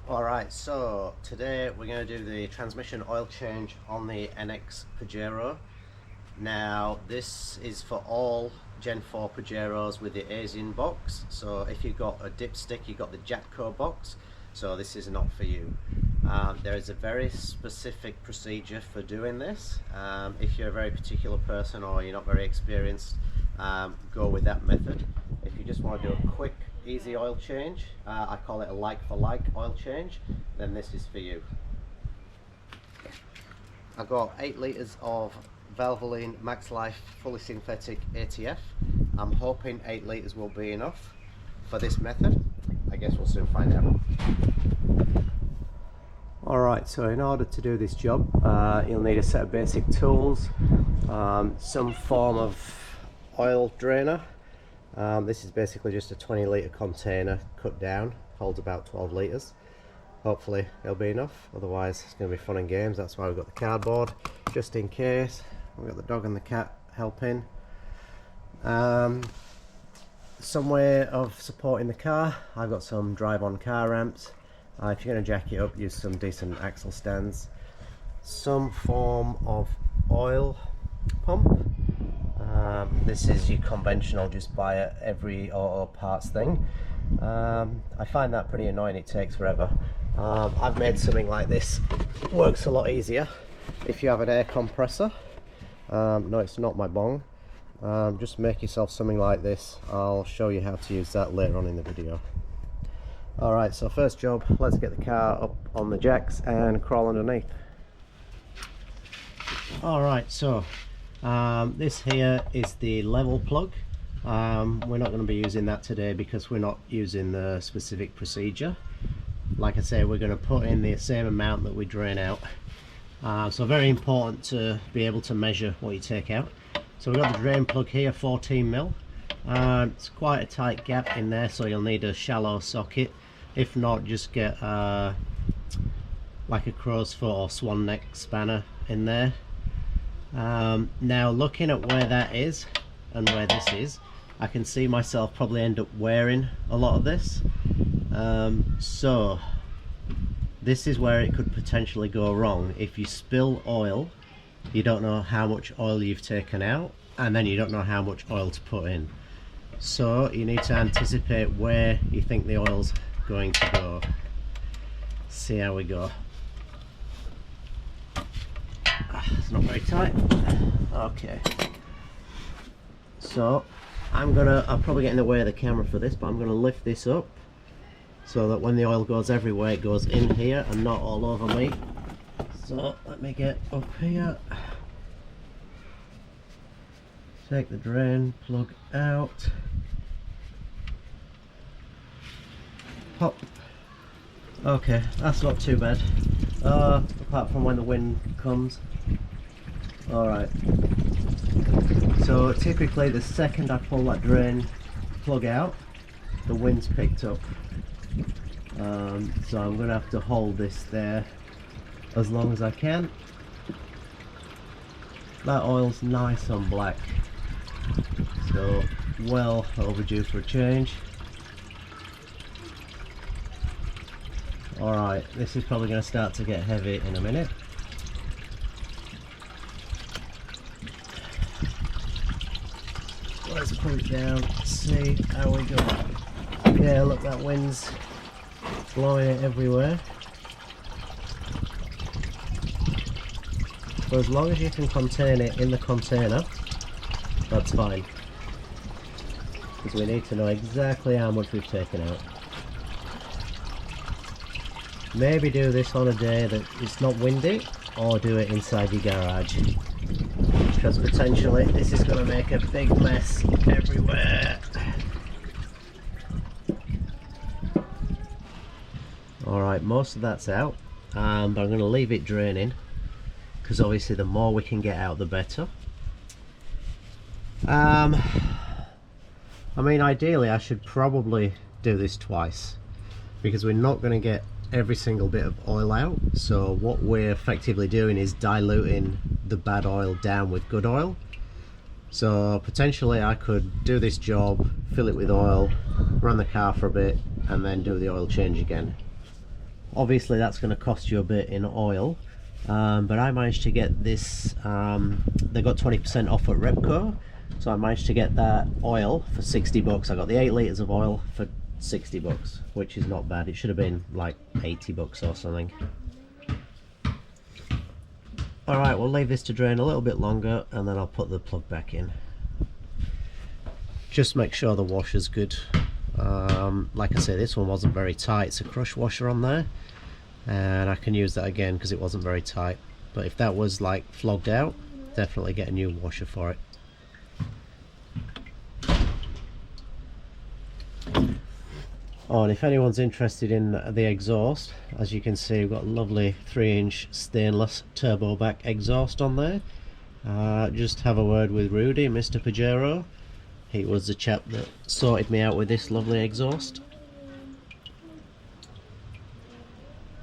Alright, so today we're going to do the transmission oil change on the NX Pajero. Now this is for all Gen 4 Pajeros with the Aisin box, so if you've got a dipstick you've got the Jatco box, so this is not for you. There is a very specific procedure for doing this. If you're a very particular person or you're not very experienced, go with that method. If you just want to do a quick easy oil change, I call it a like for like oil change, then this is for you. I've got 8 litres of Valvoline Max Life fully synthetic ATF. I'm hoping 8 litres will be enough for this method. I guess we'll soon find out. Alright, so in order to do this job you'll need a set of basic tools, some form of oil drainer. This is basically just a 20 litre container cut down, holds about 12 litres. Hopefully it'll be enough, otherwise it's going to be fun and games. That's why we've got the cardboard, just in case. We've got the dog and the cat helping. Some way of supporting the car, I've got some drive-on car ramps. If you're going to jack it up, use some decent axle stands. Some form of oil pump. This is your conventional, just buy it every auto parts thing. I find that pretty annoying, it takes forever. I've made something like this, works a lot easier if you have an air compressor. No, it's not my bong. Just make yourself something like this. I'll show you how to use that later on in the video. Alright, so first job, let's get the car up on the jacks and crawl underneath. Alright, so this here is the level plug. We're not going to be using that today because we're not using the specific procedure. Like I say, we're going to put in the same amount that we drain out. So very important to be able to measure what you take out. So we've got the drain plug here, 14mm. It's quite a tight gap in there, so you'll need a shallow socket. If not, just get like a crow's foot or swan neck spanner in there. Now looking at where that is and where this is, I can see myself probably end up wearing a lot of this. So this is where it could potentially go wrong. If you spill oil, you don't know how much oil you've taken out, and then you don't know how much oil to put in. So you need to anticipate where you think the oil's going to go. See how we go. It's not very tight. Okay. So I'll probably get in the way of the camera for this, but I'm gonna lift this up so that when the oil goes everywhere, it goes in here and not all over me. So let me get up here. Take the drain plug out. Pop. Okay, that's not too bad. Apart from when the wind comes. Alright. So typically the second I pull that drain plug out, the wind's picked up. So I'm going to have to hold this there as long as I can. That oil's nice and black, so well overdue for a change. Alright, this is probably going to start to get heavy in a minute. Let's put it down, see how we go. Yeah, look, that wind's blowing it everywhere. So as long as you can contain it in the container, that's fine. Because we need to know exactly how much we've taken out. Maybe do this on a day that it's not windy, or do it inside your garage, because potentially this is going to make a big mess everywhere. Alright, most of that's out, but I'm going to leave it draining, because obviously the more we can get out the better. I mean, ideally I should probably do this twice, because we're not going to get every single bit of oil out. So what we're effectively doing is diluting the bad oil down with good oil. So potentially I could do this job, fill it with oil, run the car for a bit, and then do the oil change again. Obviously that's going to cost you a bit in oil, but I managed to get this, they got 20% off at Repco, so I managed to get that oil for 60 bucks. I got the 8 litres of oil for 60 bucks, which is not bad. It should have been like 80 bucks or something. Alright, we'll leave this to drain a little bit longer and then I'll put the plug back in. Just make sure the washer's good. Like I say, this one wasn't very tight. It's a crush washer on there, and I can use that again because it wasn't very tight. But if that was like flogged out, definitely get a new washer for it. Oh, and if anyone's interested in the exhaust, as you can see, we've got a lovely 3-inch stainless turbo back exhaust on there. Just have a word with Rudy, Mr. Pajero. He was the chap that sorted me out with this lovely exhaust.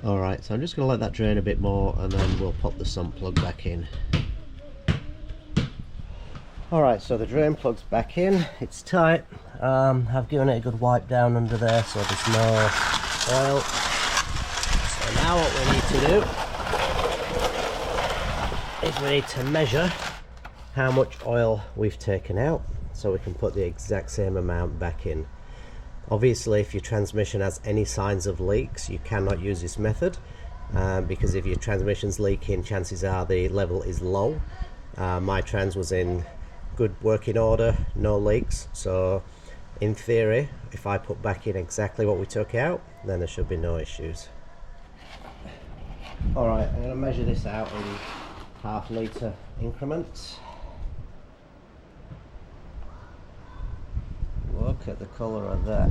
Alright, so I'm just going to let that drain a bit more and then we'll pop the sump plug back in. Alright, so the drain plug's back in, it's tight. I've given it a good wipe down under there so there's no oil. So now what we need to do is we need to measure how much oil we've taken out so we can put the exact same amount back in. Obviously if your transmission has any signs of leaks you cannot use this method, because if your transmission's leaking chances are the level is low. My trans was in good working order, no leaks, so in theory if I put back in exactly what we took out then there should be no issues. Alright, I'm going to measure this out in half litre increments. Look at the colour of that.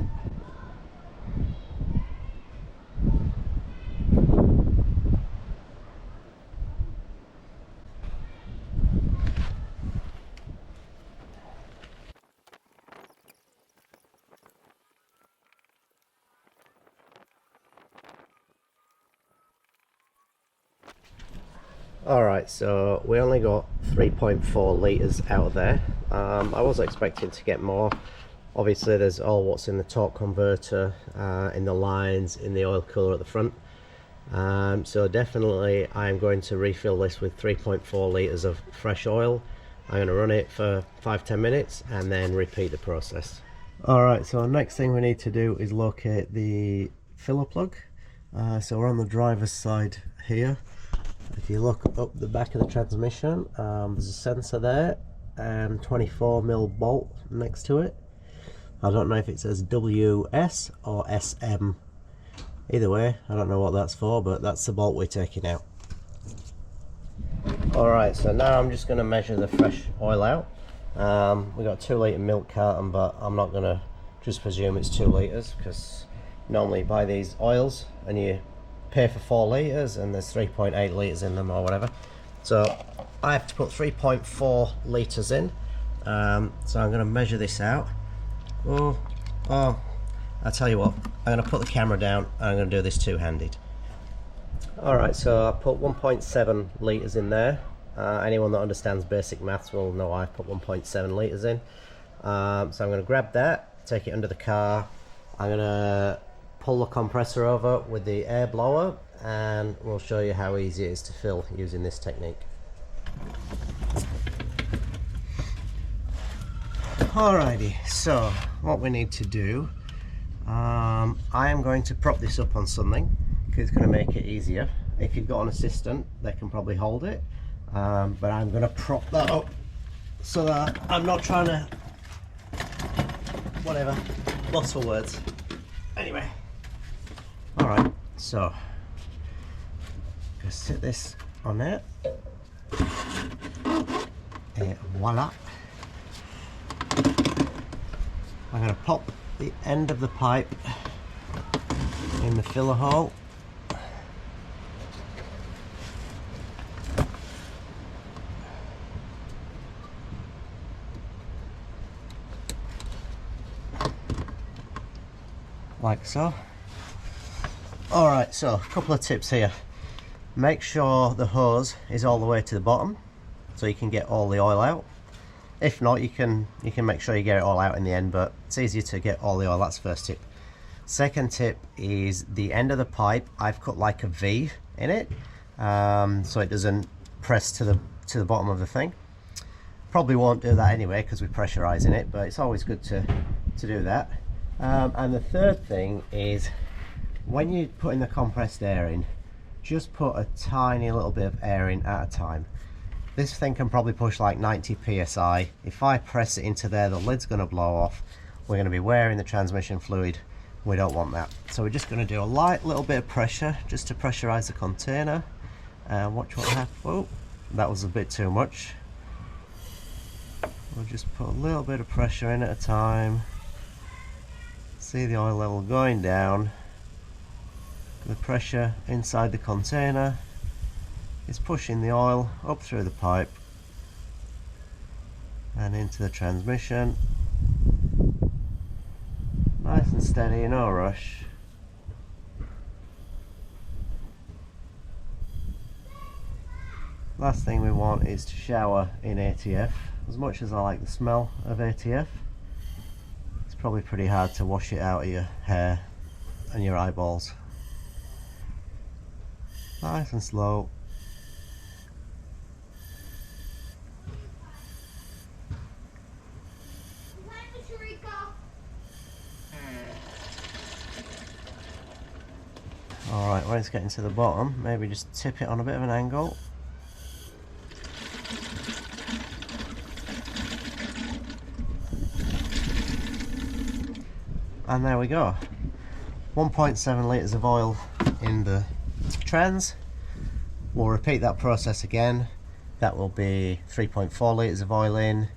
Alright, so we only got 3.4 litres out of there. I was expecting to get more. Obviously there's all what's in the torque converter, in the lines, in the oil cooler at the front. So definitely I'm going to refill this with 3.4 litres of fresh oil. I'm going to run it for 5-10 minutes and then repeat the process. Alright, so the next thing we need to do is locate the filler plug. So we're on the driver's side here. If you look up the back of the transmission, there's a sensor there and 24mm bolt next to it. I don't know if it says WS or SM. Either way, I don't know what that's for, but that's the bolt we're taking out. Alright, so now I'm just going to measure the fresh oil out. We got a 2 litre milk carton, but I'm not going to just presume it's 2 litres because normally you buy these oils and you pay for 4 litres and there's 3.8 litres in them or whatever. So I have to put 3.4 litres in. So I'm going to measure this out. Oh, I'll tell you what, I'm going to put the camera down and I'm going to do this two-handed. Alright, so I put 1.7 litres in there. Anyone that understands basic maths will know I put 1.7 litres in. So I'm going to grab that, take it under the car. I'm going to pull the compressor over with the air blower and we'll show you how easy it is to fill using this technique. Alrighty, so what we need to do, I am going to prop this up on something because it's going to make it easier. If you've got an assistant they can probably hold it, but I'm going to prop that up so that I'm not trying to, whatever, lost for words. Anyway, alright, so just sit this on there and voila. I'm going to pop the end of the pipe in the filler hole. Like so. Alright, so a couple of tips here. Make sure the hose is all the way to the bottom so you can get all the oil out. If not, you can make sure you get it all out in the end, but it's easier to get all the oil. That's the first tip. Second tip is the end of the pipe, I've cut like a V in it, so it doesn't press to the bottom of the thing. Probably won't do that anyway because we're pressurizing it, but it's always good to do that. And the third thing is, when you're putting the compressed air in, just put a tiny little bit of air in at a time. This thing can probably push like 90 psi. If I press it into there, the lid's going to blow off. We're going to be wearing the transmission fluid. We don't want that. So we're just going to do a light little bit of pressure just to pressurize the container. And watch what happens. Oh, that was a bit too much. We'll just put a little bit of pressure in at a time. See the oil level going down. The pressure inside the container is pushing the oil up through the pipe and into the transmission. Nice and steady, no rush. Last thing we want is to shower in ATF. As much as I like the smell of ATF, it's probably pretty hard to wash it out of your hair and your eyeballs. Nice and slow. Alright, when it's getting to the bottom, maybe just tip it on a bit of an angle. And there we go. 1.7 litres of oil in the trans. We'll repeat that process again. That will be 3.4 litres of oil in.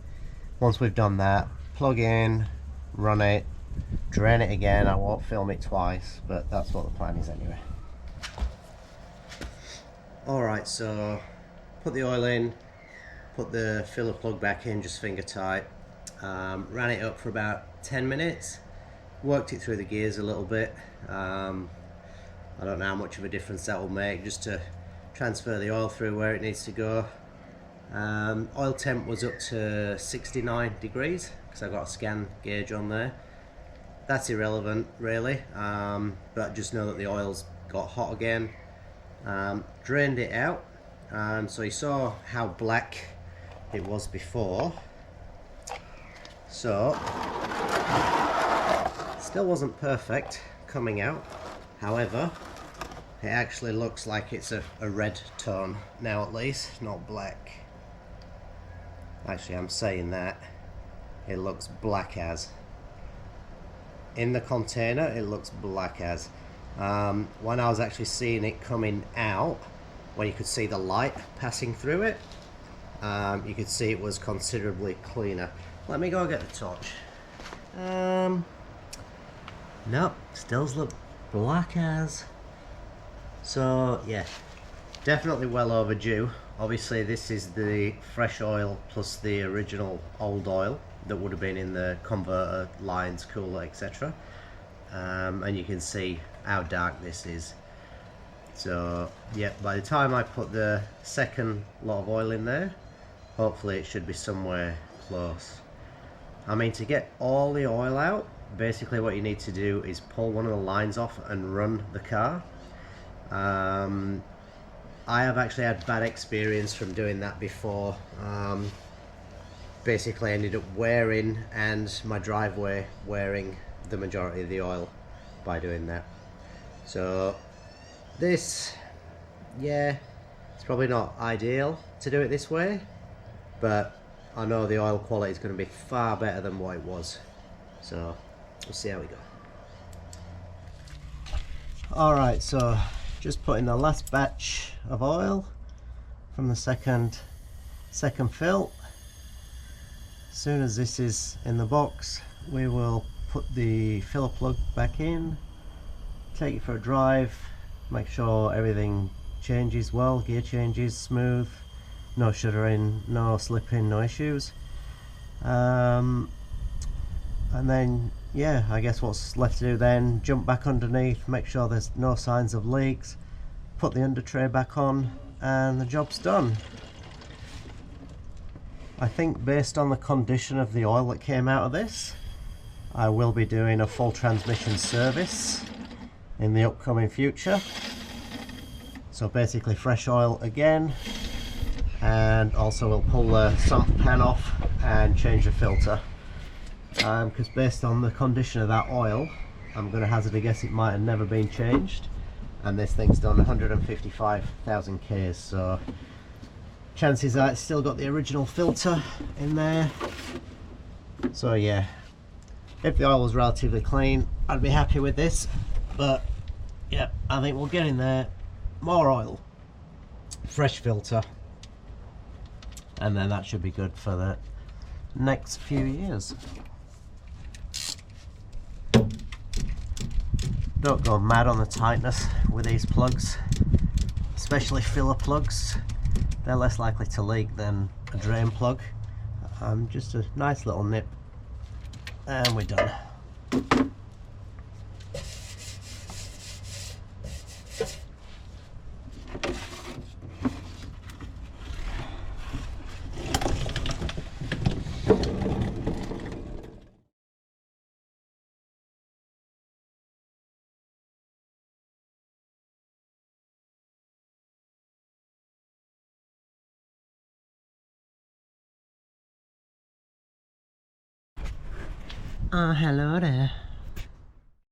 Once we've done that, plug in, run it, drain it again. I won't film it twice, but that's what the plan is anyway. Alright, so put the oil in, put the filler plug back in, just finger tight. Ran it up for about 10 minutes, worked it through the gears a little bit. I don't know how much of a difference that will make, just to transfer the oil through where it needs to go. Oil temp was up to 69 degrees because I got a scan gauge on there. That's irrelevant really, but just know that the oil's got hot again. Drained it out, so you saw how black it was before. So still wasn't perfect coming out, however it actually looks like it's a red tone now, at least not black. Actually, I'm saying that it looks black as. In the container it looks black as. When I was actually seeing it coming out, when you could see the light passing through it, you could see it was considerably cleaner. Let me go get the torch. Nope, still look black as. So yeah, definitely well overdue. Obviously this is the fresh oil plus the original old oil that would have been in the converter, lines, cooler, etc. And you can see how dark this is. So yeah, by the time I put the second lot of oil in there, hopefully it should be somewhere close. I mean, to get all the oil out, basically what you need to do is pull one of the lines off and run the car. I have actually had bad experience from doing that before. Basically ended up wearing, and my driveway wearing, the majority of the oil by doing that. So this, yeah, it's probably not ideal to do it this way, but I know the oil quality is going to be far better than what it was. So we'll see how we go. Alright, so just put in the last batch of oil from the second fill. As soon as this is in the box, we will put the filler plug back in, take it for a drive, make sure everything changes well, gear changes smooth, no shuddering, no slipping, no issues. And then yeah, I guess what's left to do then, jump back underneath, make sure there's no signs of leaks, put the under tray back on, and the job's done. I think based on the condition of the oil that came out of this, I will be doing a full transmission service in the upcoming future. So basically fresh oil again, and also we'll pull the sump pan off and change the filter. Because based on the condition of that oil, I'm going to hazard a guess it might have never been changed, and this thing's done 155,000 Ks, so chances are it's still got the original filter in there. So yeah, if the oil was relatively clean, I'd be happy with this, but yeah, I think we'll get in there, more oil, fresh filter, and then that should be good for the next few years. Don't go mad on the tightness with these plugs, especially filler plugs. They're less likely to leak than a drain plug. Just a nice little nip, and we're done. Hello there.